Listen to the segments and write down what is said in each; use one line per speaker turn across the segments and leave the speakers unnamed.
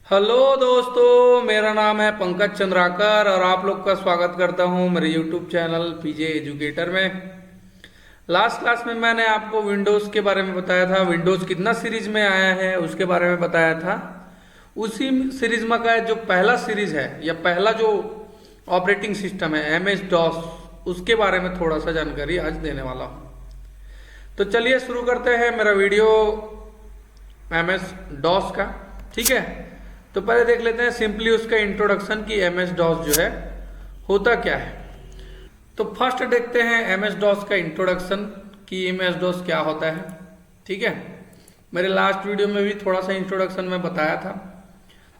Hello दोस्तों, मेरा नाम है पंकज चंद्राकर और आप लोग का स्वागत करता हूं मेरे यूट्यूब चैनल पीजे एजुकेटर में। लास्ट क्लास में मैंने आपको विंडोज़ के बारे में बताया था, विंडोज़ कितना सीरीज में आया है उसके बारे में बताया था। उसी सीरीज में का जो पहला सीरीज है या पहला जो ऑपरेटिंग सिस्टम है एम एस डॉस, उसके बारे में थोड़ा सा जानकारी आज देने वाला हूँ। तो चलिए शुरू करते हैं मेरा वीडियो एम एस डॉस का। ठीक है, तो पहले देख लेते हैं सिंपली उसका इंट्रोडक्शन कि एम एस डॉस जो है होता क्या है। तो फर्स्ट देखते हैं एम एस डॉस का इंट्रोडक्शन कि एम एस डॉस क्या होता है। ठीक है, मेरे लास्ट वीडियो में भी थोड़ा सा इंट्रोडक्शन में बताया था।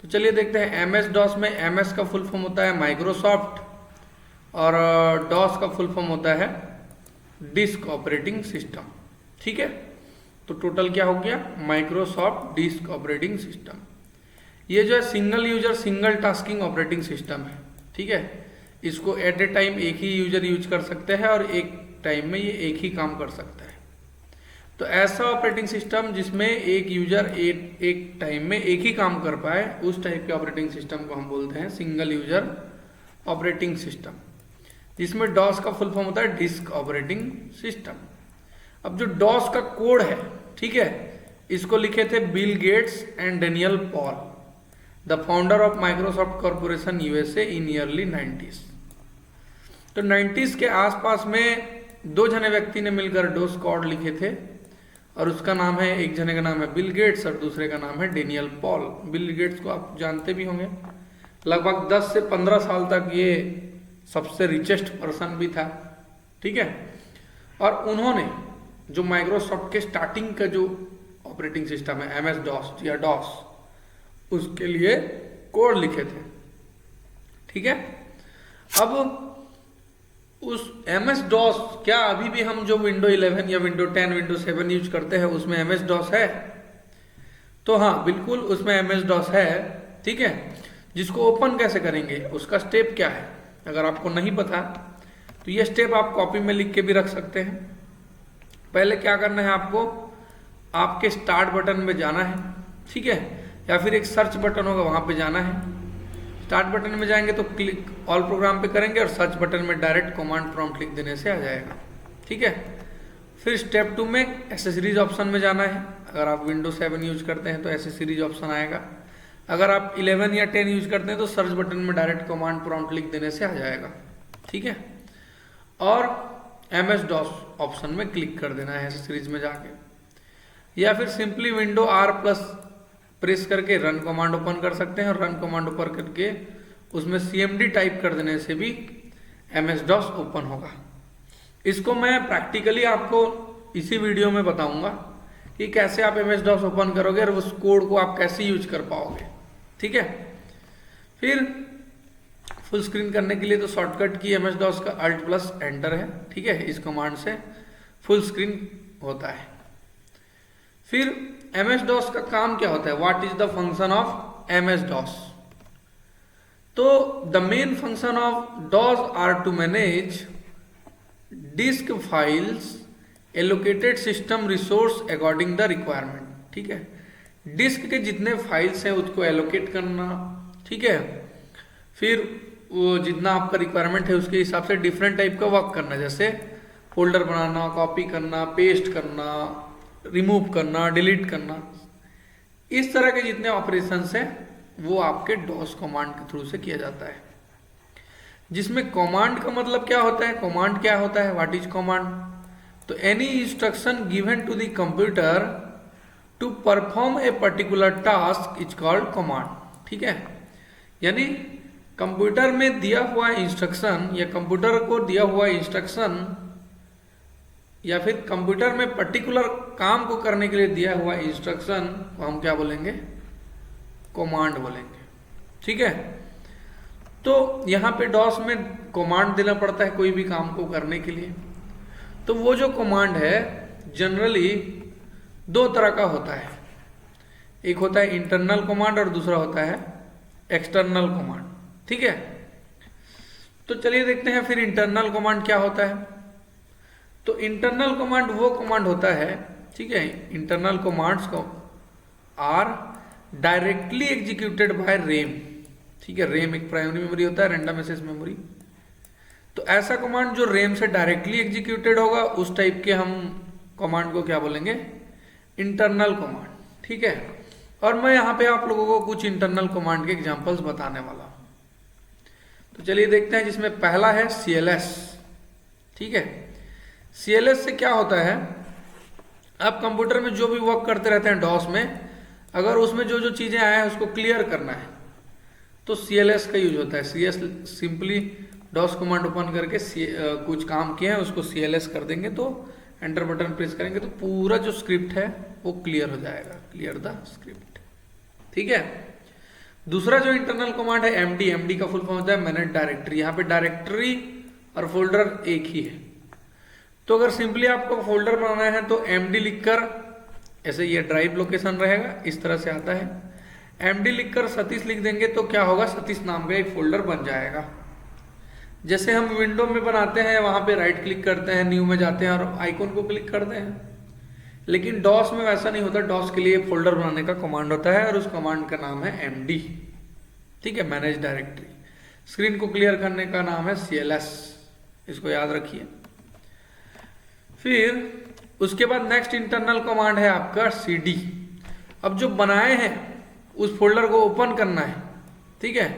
तो चलिए देखते हैं एम एस डॉस में एम एस का फुल फॉर्म होता है माइक्रोसॉफ्ट और डॉस का फुल फॉर्म होता है डिस्क ऑपरेटिंग सिस्टम। ठीक है, तो टोटल क्या हो गया, माइक्रोसॉफ्ट डिस्क ऑपरेटिंग सिस्टम। ये जो है single user single tasking operating system है। ठीक है, इसको एट ए टाइम एक ही यूजर यूज कर सकते हैं और एक टाइम में ये एक ही काम कर सकता है। तो ऐसा ऑपरेटिंग सिस्टम जिसमें एक यूजर एक टाइम में एक ही काम कर पाए, उस टाइप के ऑपरेटिंग सिस्टम को हम बोलते हैं सिंगल यूजर ऑपरेटिंग सिस्टम, जिसमें डॉस का फुल फॉर्म होता है डिस्क ऑपरेटिंग सिस्टम। अब जो डॉस का कोड है, ठीक है, इसको लिखे थे Bill Gates and Daniel Paul, the founder of Microsoft corporation USA in yearly 90s। तो 90s के आसपास में दो जने व्यक्ति ने मिलकर डोस कोड लिखे थे और उसका नाम है, एक जने का नाम है बिल गेट्स और दूसरे का नाम है डेनियल पॉल। बिल गेट्स को आप जानते भी होंगे, लगभग 10 से 15 साल तक ये सबसे रिचेस्ट पर्सन भी था। ठीक है, और उन्होंने जो माइक्रोसॉफ्ट के स्टार्टिंग का जो ऑपरेटिंग सिस्टम है एम एस डॉस या डॉस, उसके लिए कोड लिखे थे। ठीक है, अब उस एम एस डॉस, क्या अभी भी हम जो विंडो 11 या विंडो 10 विंडो 7 यूज करते हैं उसमें एम एस डॉस है? तो हाँ, बिल्कुल उसमें एम एस डॉस है। ठीक है, जिसको ओपन कैसे करेंगे, उसका स्टेप क्या है, अगर आपको नहीं पता तो ये स्टेप आप कॉपी में लिख के भी रख सकते हैं। पहले क्या करना है आपको, आपके स्टार्ट बटन में जाना है। ठीक है, या फिर एक सर्च बटन होगा वहां पे जाना है। स्टार्ट बटन में जाएंगे तो क्लिक ऑल प्रोग्राम पे करेंगे और सर्च बटन में डायरेक्ट कमांड प्रॉम्प्ट लिख देने से आ जाएगा। ठीक है, फिर स्टेप 2 में एसेसरीज ऑप्शन में जाना है। अगर आप विंडो 7 यूज करते हैं तो एसेसरीज ऑप्शन आएगा, अगर आप 11 या 10 यूज करते हैं तो सर्च बटन में डायरेक्ट कमांड प्रॉम्प्ट लिख देने से आ जाएगा। ठीक है, और एम एस डॉस ऑप्शन में क्लिक कर देना है एसेसरीज में जाके, या फिर simply window R plus press करके रन कमांड ओपन कर सकते हैं और रन कमांड ओपन करके उसमें CMD टाइप कर देने से भी एम एस डॉस ओपन होगा। इसको मैं प्रैक्टिकली आपको इसी वीडियो में बताऊंगा कि कैसे आप एम एस डॉस ओपन करोगे और उस कोड को आप कैसे यूज कर पाओगे। ठीक है, फिर फुल स्क्रीन करने के लिए तो शॉर्टकट की एम एस डॉस का अल्ट प्लस एंटर है। ठीक है, इस कमांड से फुल स्क्रीन होता है। फिर एम एस डॉस का काम क्या होता है, what is the function of M S DOS? तो the main function of DOS are to manage disk files allocated system resource according the requirement. ठीक है, डिस्क के जितने फाइल्स हैं उसको एलोकेट करना। ठीक है, फिर वो जितना आपका रिक्वायरमेंट है उसके हिसाब से डिफरेंट टाइप का वर्क करना, जैसे फोल्डर बनाना, कॉपी करना, पेस्ट करना, रिमूव करना, डिलीट करना। इस तरह के जितने ऑपरेशंस हैं वो आपके डॉस कमांड के थ्रू से किया जाता है। जिसमें कमांड का मतलब क्या होता है, कमांड क्या होता है, व्हाट इज कमांड? तो any instruction given to the computer to perform a particular task is called command. ठीक है, यानी कंप्यूटर में दिया हुआ इंस्ट्रक्शन या कंप्यूटर को दिया हुआ इंस्ट्रक्शन या फिर कंप्यूटर में पर्टिकुलर काम को करने के लिए दिया हुआ इंस्ट्रक्शन को हम क्या बोलेंगे, कमांड बोलेंगे। ठीक है, तो यहाँ पे डॉस में कमांड देना पड़ता है कोई भी काम को करने के लिए। तो वो जो कमांड है जनरली दो तरह का होता है, एक होता है इंटरनल कमांड और दूसरा होता है एक्सटर्नल कमांड। ठीक है, तो चलिए देखते हैं फिर इंटरनल कमांड क्या होता है। तो इंटरनल कमांड वो कमांड होता है, ठीक है, इंटरनल कमांड्स को are directly executed by RAM. ठीक है, रेम एक प्राइमरी मेमोरी होता है, रैंडम एक्सेस मेमोरी। तो ऐसा कमांड जो रेम से डायरेक्टली एग्जीक्यूटेड होगा उस टाइप के हम कमांड को क्या बोलेंगे, इंटरनल कमांड। ठीक है, और मैं यहाँ पे आप लोगों को कुछ इंटरनल कमांड के एग्जांपल्स बताने वाला हूँ। तो चलिए देखते हैं, जिसमें पहला है CLS। ठीक है, CLS से क्या होता है, आप कंप्यूटर में जो भी वर्क करते रहते हैं डॉस में, अगर उसमें जो जो चीजें आए हैं उसको क्लियर करना है तो CLS का यूज होता है। सिंपली डॉस कमांड ओपन करके कुछ काम किए हैं उसको CLS कर देंगे तो एंटर बटन प्रेस करेंगे तो पूरा जो स्क्रिप्ट है वो क्लियर हो जाएगा, क्लियर द स्क्रिप्ट। ठीक है, दूसरा जो इंटरनल कमांड है MD का फुल फॉर्म होता है मैनेज डायरेक्टरी। यहाँ पे डायरेक्टरी और फोल्डर एक ही है। तो अगर सिंपली आपको फोल्डर बनाना है तो MD लिखकर, ऐसे ये ड्राइव लोकेशन रहेगा, इस तरह से आता है। MD लिखकर सतीश लिख देंगे तो क्या होगा, सतीश नाम का एक फोल्डर बन जाएगा। जैसे हम विंडो में बनाते हैं, वहां पे राइट क्लिक करते हैं, न्यू में जाते हैं और आइकॉन को क्लिक करते हैं। लेकिन डॉस में वैसा नहीं होता। डॉस के लिए फोल्डर बनाने का कमांड होता है और उस कमांड का नाम है MD। ठीक है, मैनेज डायरेक्टरी। स्क्रीन को क्लियर करने का नाम है CLS, इसको याद रखिए। फिर उसके बाद नेक्स्ट इंटरनल कमांड है आपका CD। अब जो बनाए हैं उस फोल्डर को ओपन करना है। ठीक है,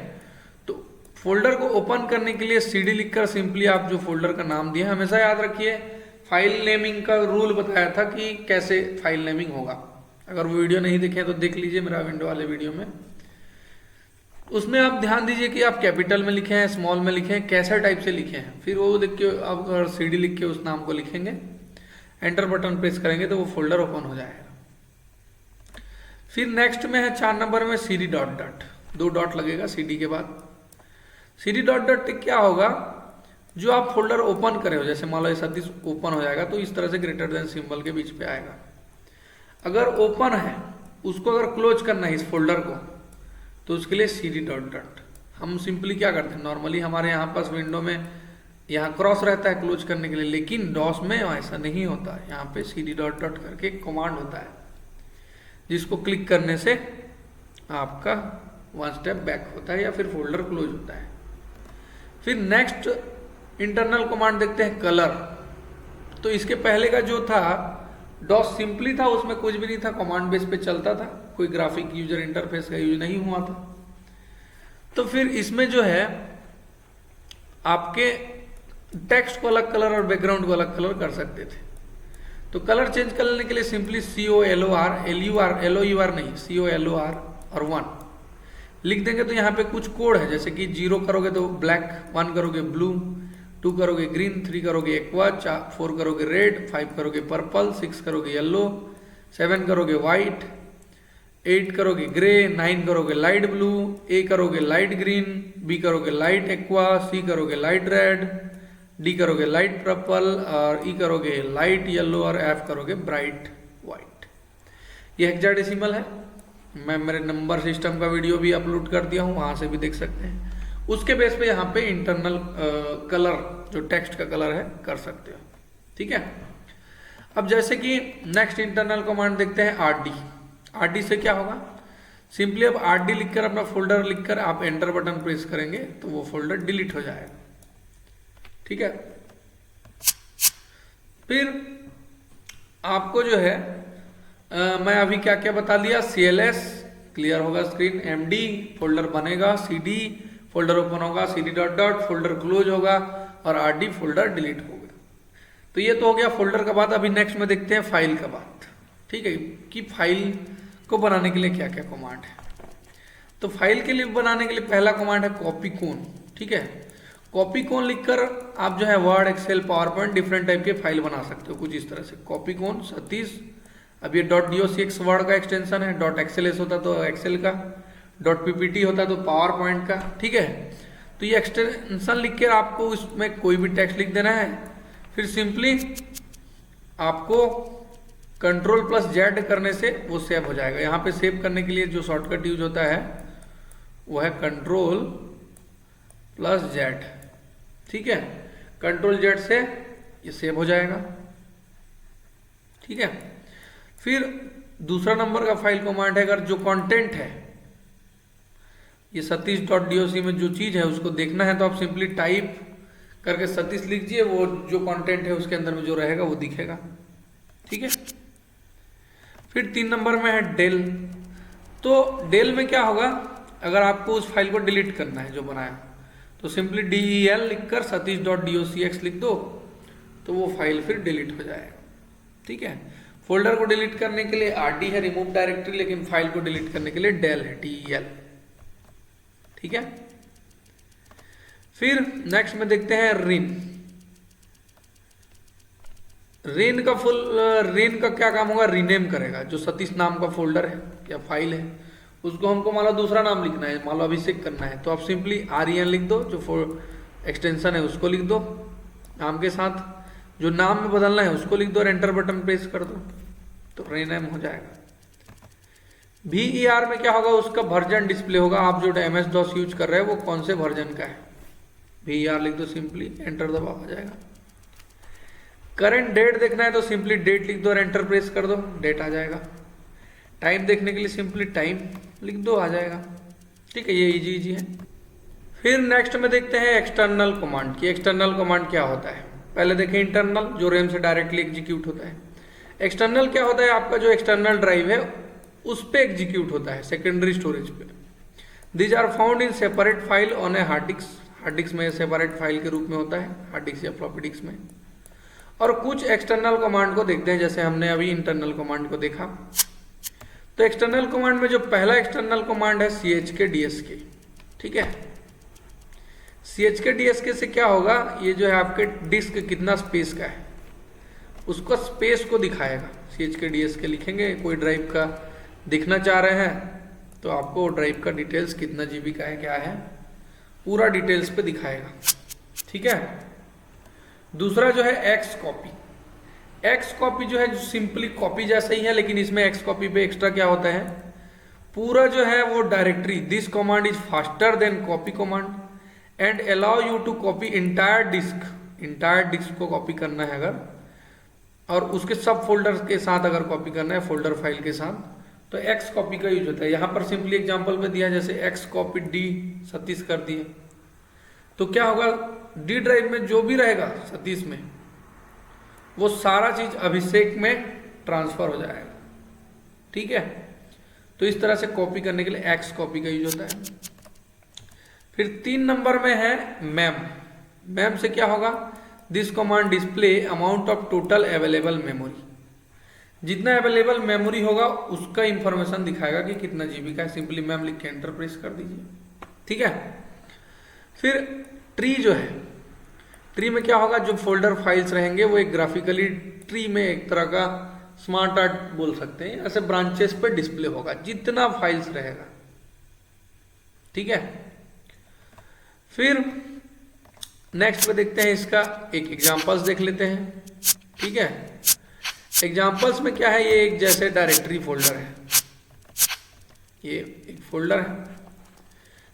तो फोल्डर को ओपन करने के लिए CD लिखकर सिंपली आप जो फोल्डर का नाम दिया, हमेशा याद रखिए फाइल नेमिंग का रूल बताया था कि कैसे फाइल नेमिंग होगा। अगर वो वीडियो नहीं देखे तो देख लीजिए मेरा विंडो वाले वीडियो में। उसमें आप ध्यान दीजिए कि आप कैपिटल में लिखे हैं, स्मॉल में लिखे हैं, कैसा टाइप से लिखे हैं। फिर वो देख के आप अगर CD लिख के उस नाम को लिखेंगे, एंटर बटन प्रेस करेंगे तो वो फोल्डर ओपन हो जाएगा। फिर नेक्स्ट में है 4 नंबर में CD डॉट डॉट, 2 डॉट लगेगा CD के बाद। CD डॉट डॉट क्या होगा, जो आप फोल्डर ओपन करे हो, जैसे मान लो सतीश ओपन हो जाएगा तो इस तरह से ग्रेटर देन सिंबल के बीच पे आएगा। अगर ओपन है उसको अगर क्लोज करना है इस फोल्डर को तो उसके लिए CD डॉट डॉट। हम सिंपली क्या करते हैं, नॉर्मली हमारे यहाँ पास विंडो में यहाँ क्रॉस रहता है क्लोज करने के लिए, लेकिन डॉस में ऐसा नहीं होता। यहाँ पे CD डॉट डॉट करके कमांड होता है जिसको क्लिक करने से आपका 1 स्टेप बैक होता है या फिर फोल्डर क्लोज होता है। फिर नेक्स्ट इंटरनल कमांड देखते हैं कलर। तो इसके पहले का जो था डॉस सिंपली था, उसमें कुछ भी नहीं था, कमांड बेस पे चलता था, कोई ग्राफिक यूजर इंटरफेस का यूज नहीं हुआ था। तो फिर इसमें जो है आपके टेक्स्ट को अलग कलर और बैकग्राउंड को अलग कलर कर सकते थे। तो कलर चेंज करने के लिए सिंपली COLOR नहीं, COLOR और 1 लिख देंगे तो यहाँ पे कुछ कोड है, जैसे कि 0 करोगे तो ब्लैक, 1 करोगे ब्लू, 2 करोगे ग्रीन, 3 करोगे एक्वा, 4 करोगे रेड, 5 करोगे पर्पल, 6 करोगे येलो, 7 करोगे व्हाइट, 8 करोगे ग्रे, 9 करोगे लाइट ब्लू, A करोगे लाइट ग्रीन, B करोगे लाइट एक्वा, C करोगे लाइट रेड, D करोगे लाइट पर्पल और E करोगे लाइट येलो और F करोगे ब्राइट व्हाइट। ये हेक्साडेसिमल है। मैं मेरे नंबर सिस्टम का वीडियो भी अपलोड कर दिया हूँ, वहां से भी देख सकते हैं। उसके बेस पे यहाँ पे इंटरनल कलर, जो टेक्स्ट का कलर है, कर सकते हो। ठीक है, अब जैसे कि नेक्स्ट इंटरनल कमांड देखते हैं RD से क्या होगा, सिंपली अब RD लिखकर अपना फोल्डर लिखकर आप एंटर बटन प्रेस करेंगे तो वो फोल्डर डिलीट हो जाएगा। ठीक है, फिर आपको जो है मैं अभी क्या क्या बता दिया, CLS क्लियर होगा स्क्रीन, MD फोल्डर बनेगा, CD फोल्डर ओपन होगा, CD dot dot folder close होगा और RD फोल्डर डिलीट होगा। तो ये तो हो गया फोल्डर का बात। अभी नेक्स्ट में देखते हैं फाइल का बात। ठीक है, कि फाइल को बनाने के लिए क्या क्या कमांड है। तो फाइल के लिए बनाने के लिए पहला कमांड है कॉपी कॉन। ठीक है, कॉपी कॉन लिखकर आप जो है Word, Excel, PowerPoint different type के फाइल बना सकते हो कुछ इस तरह से। कॉपी कॉन सतीश, अब ये .docx वर्ड का एक्सटेंशन है, .xls होता तो एक्सेल का, .ppt होता तो पावर पॉइंट का। ठीक है, तो ये एक्सटेंशन लिख कर आपको उसमें कोई भी टेक्स्ट लिख देना है। फिर सिंपली आपको Ctrl+Z करने से वो सेव हो जाएगा। यहाँ पे सेव करने के लिए जो शॉर्टकट यूज होता है वो है Ctrl+Z। ठीक है, Ctrl+Z से ये सेव हो जाएगा। ठीक है, फिर दूसरा नंबर का फाइल कमांड है, अगर जो कंटेंट है ये satish.doc में जो चीज है उसको देखना है तो आप सिंपली टाइप करके सतीश लिखिए, वो जो कंटेंट है उसके अंदर में जो रहेगा वो दिखेगा। ठीक है। फिर 3 नंबर में है डेल। तो डेल में क्या होगा, अगर आपको उस फाइल को डिलीट करना है जो बनाया, तो सिंपली del लिखकर satish.docx लिख दो तो वो फाइल फिर डिलीट हो जाएगा। ठीक है। फोल्डर को डिलीट करने के लिए rd है, रिमूव डायरेक्टरी, लेकिन फाइल को डिलीट करने के लिए del है, del। ठीक है। फिर नेक्स्ट में देखते हैं रिन। रिन का क्या काम होगा, रीनेम करेगा। जो सतीश नाम का फोल्डर है या फाइल है उसको हमको मान लो दूसरा नाम लिखना है, मान लो अभिषेक करना है, तो आप सिंपली REN लिख दो, जो एक्सटेंशन है उसको लिख दो नाम के साथ, जो नाम में बदलना है उसको लिख दो और एंटर बटन प्रेस कर दो तो रीनेम हो जाएगा। VER में क्या होगा, उसका वर्जन डिस्प्ले होगा। आप जो MS-DOS यूज कर रहे हैं वो कौन से वर्जन का है, VER लिख दो, सिंपली एंटर दबाओ, आ जाएगा। करंट डेट देखना है तो सिंपली डेट लिख दो और एंटर प्रेस कर दो, डेट आ जाएगा। टाइम देखने के लिए सिंपली टाइम लिख दो, आ जाएगा। ठीक है, ये इजी है। फिर नेक्स्ट में देखते हैं एक्सटर्नल कमांड की। एक्सटर्नल कमांड क्या होता है, पहले देखें इंटरनल, जो रैम से डायरेक्टली एग्जीक्यूट होता है। एक्सटर्नल क्या होता है, आपका जो एक्सटर्नल ड्राइव है उस पे एग्जीक्यूट होता है, सेकेंडरी स्टोरेज पे। These are found in separate file on a hard disk. Hard disk में सेपरेट फाइल के रूप में होता है, हार्ड डिस्क या फ्लॉपी डिस्क में। और कुछ एक्सटर्नल कमांड को देखते हैं, जैसे हमने अभी इंटरनल कमांड को देखा। तो एक्सटर्नल कमांड में जो पहला एक्सटर्नल कमांड है chkdsk। ठीक है, chkdsk से क्या होगा, ये जो है आपके डिस्क कितना स्पेस का है उसको स्पेस को दिखाएगा। chkdsk लिखेंगे, कोई ड्राइव का दिखना चाह रहे हैं तो आपको ड्राइव का डिटेल्स कितना जीबी का है, क्या है, पूरा डिटेल्स पे दिखाएगा। ठीक है। दूसरा जो है एक्स कॉपी। एक्स कॉपी जो है जो सिंपली कॉपी जैसा ही है, लेकिन इसमें एक्स कॉपी पे एक्स्ट्रा क्या होता है, पूरा जो है वो directory, this command is faster than copy command and allow you to copy entire disk. Entire disk को कॉपी करना है अगर, और उसके सब फोल्डर के साथ अगर कॉपी करना है, फोल्डर फाइल के साथ, तो एक्स कॉपी का यूज होता है। यहां पर सिंपली एग्जांपल में दिया, जैसे एक्स कॉपी डी सतीश कर दिए तो क्या होगा, डी ड्राइव में जो भी रहेगा सतीश में वो सारा चीज अभिषेक में ट्रांसफर हो जाएगा। ठीक है। तो इस तरह से कॉपी करने के लिए एक्स कॉपी का यूज होता है। फिर 3 नंबर में है मैम। मैम से क्या होगा, this command display amount of total available memory. जितना अवेलेबल मेमोरी होगा उसका इंफॉर्मेशन दिखाएगा कि कितना जीबी का है। सिंपली मैम लिख के एंटर प्रेस कर दीजिए। ठीक है। फिर ट्री जो है, ट्री में क्या होगा, जो फोल्डर फाइल्स रहेंगे वो एक ग्राफिकली ट्री में एक तरह का स्मार्ट आर्ट बोल सकते हैं, ऐसे ब्रांचेस पे डिस्प्ले होगा जितना फाइल्स रहेगा। ठीक है। फिर नेक्स्ट पे देखते हैं, इसका एक एग्जांपल्स देख लेते हैं। ठीक है। एग्जांपल्स में क्या है, ये एक जैसे डायरेक्टरी फोल्डर है, ये एक फोल्डर है।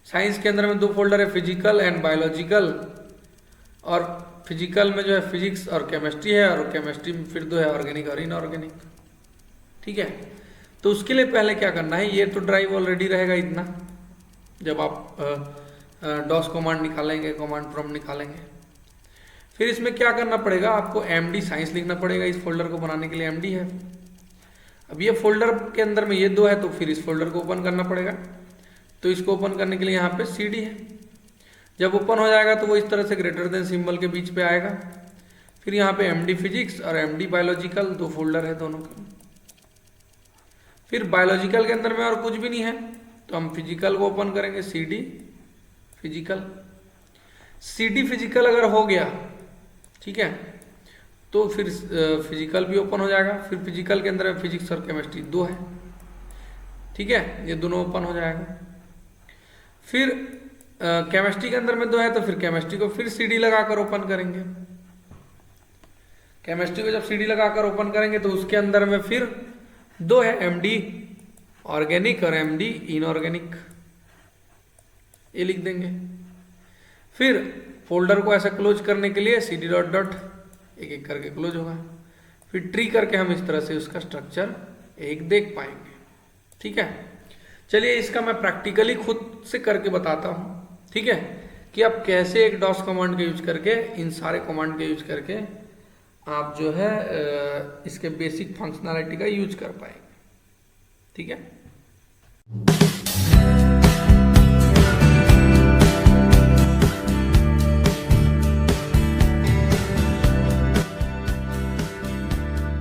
साइंस के अंदर में 2 फोल्डर है, फिजिकल एंड बायोलॉजिकल। और फिजिकल में जो है फिजिक्स और केमिस्ट्री है, और केमिस्ट्री में फिर 2 है, ऑर्गेनिक और इनऑर्गेनिक। ठीक है। तो उसके लिए पहले क्या करना है, ये तो ड्राइव ऑलरेडी रहेगा इतना, जब आप डॉस कमांड निकालेंगे, कमांड प्रॉम्प्ट निकालेंगे। फिर इसमें क्या करना पड़ेगा, आपको MD साइंस लिखना पड़ेगा। इस फोल्डर को बनाने के लिए MD है। अब ये फोल्डर के अंदर में ये 2 है, तो फिर इस फोल्डर को ओपन करना पड़ेगा। तो इसको ओपन करने के लिए यहाँ पे CD है। जब ओपन हो जाएगा तो वो इस तरह से ग्रेटर देन सिंबल के बीच पे आएगा। फिर यहाँ पे MD फिजिक्स और MD बायोलॉजिकल 2 फोल्डर है दोनों के। फिर बायोलॉजिकल के अंदर में और कुछ भी नहीं है, तो हम फिजिकल को ओपन करेंगे, CD फिजिकल। CD फिजिकल अगर हो गया, ठीक है, तो फिर फिजिकल भी ओपन हो जाएगा। फिर फिजिकल के अंदर फिजिक्स और केमिस्ट्री 2 है। ठीक है, ये दोनों ओपन हो जाएगा। फिर केमिस्ट्री के अंदर में 2 है, तो फिर केमिस्ट्री को फिर CD लगाकर ओपन करेंगे। केमिस्ट्री को जब CD लगाकर ओपन करेंगे तो उसके अंदर में फिर 2 है, MD ऑर्गेनिक और MD इनऑर्गेनिक, ये लिख देंगे। फिर फोल्डर को ऐसा क्लोज करने के लिए CD डॉट डॉट एक एक करके क्लोज होगा। फिर ट्री करके हम इस तरह से उसका स्ट्रक्चर एक देख पाएंगे। ठीक है, चलिए इसका मैं प्रैक्टिकली खुद से करके बताता हूँ। ठीक है, कि आप कैसे एक डॉस कमांड का यूज करके, इन सारे कमांड का यूज करके आप जो है इसके बेसिक फंक्शनैलिटी का यूज कर पाएंगे। ठीक है।